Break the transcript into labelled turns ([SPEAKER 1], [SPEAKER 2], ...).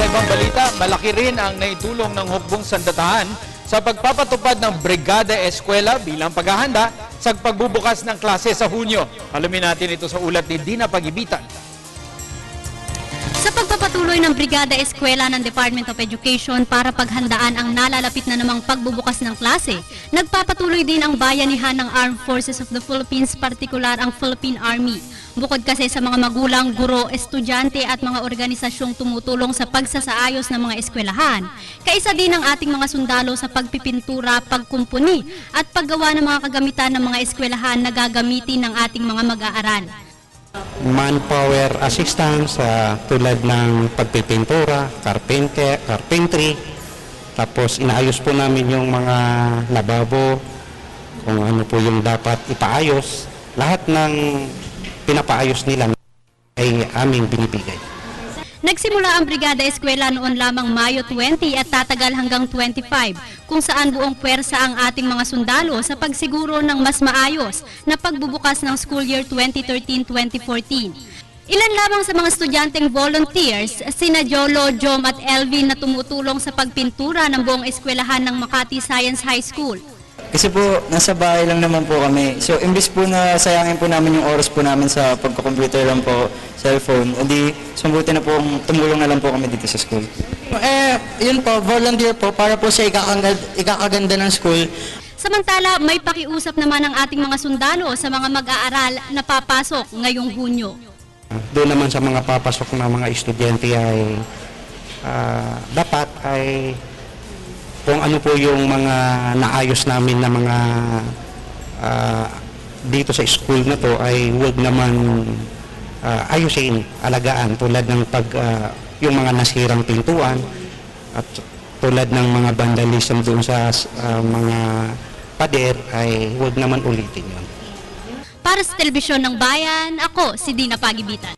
[SPEAKER 1] Sa ibang balita, malaki rin ang naitulong ng Hukbong Sandatahan sa pagpapatupad ng Brigada Eskwela bilang paghahanda sa pagbubukas ng klase sa Hunyo. Alamin natin ito sa ulat ni Dina Pagibitan.
[SPEAKER 2] Sa pagpapatuloy ng Brigada Eskwela ng Department of Education para paghandaan ang nalalapit na namang pagbubukas ng klase, nagpapatuloy din ang bayanihan ng Armed Forces of the Philippines, partikular ang Philippine Army. Bukod kasi sa mga magulang, guro, estudyante at mga organisasyong tumutulong sa pagsasaayos ng mga eskwelahan, kaisa din ang ating mga sundalo sa pagpipintura, pagkumpuni at paggawa ng mga kagamitan ng mga eskwelahan na gagamitin ng ating mga mag-aaral.
[SPEAKER 3] Manpower assistance tulad ng pagpipintura, carpentry, tapos inaayos po namin yung mga lababo, kung ano po yung dapat ipaayos. Lahat ng pinapaayos nila ay aming binibigay.
[SPEAKER 2] Nagsimula ang Brigada Eskwela noon lamang Mayo 20 at tatagal hanggang 25, kung saan buong puwersa ang ating mga sundalo sa pagsiguro ng mas maayos na pagbubukas ng school year 2013-2014. Ilan lamang sa mga estudyanteng volunteers, sina Jolo, Jom at Elvin na tumutulong sa pagpintura ng buong eskwelahan ng Makati Science High School.
[SPEAKER 4] Kasi po, nasa bahay lang naman po kami. So, imbis po na sayangin po namin yung oras po namin sa pagko-computer lang po, cellphone, hindi sumbuti na po, tumulong na lang po kami dito sa school.
[SPEAKER 5] Yun po, volunteer po para po sa ikakaganda ng school.
[SPEAKER 2] Samantala, may pakiusap naman ang ating mga sundalo sa mga mag-aaral na papasok ngayong Hunyo.
[SPEAKER 3] Doon naman sa mga papasok na mga estudyante ay dapat ay kung ano po yung mga naayos namin na mga dito sa school na to ay huwag naman ayusin, alagaan tulad ng yung mga nasirang pintuan at tulad ng mga vandalism doon sa mga pader ay huwag naman ulitin yun.
[SPEAKER 2] Para sa Telebisyon ng Bayan, ako si Dina Pagibitan.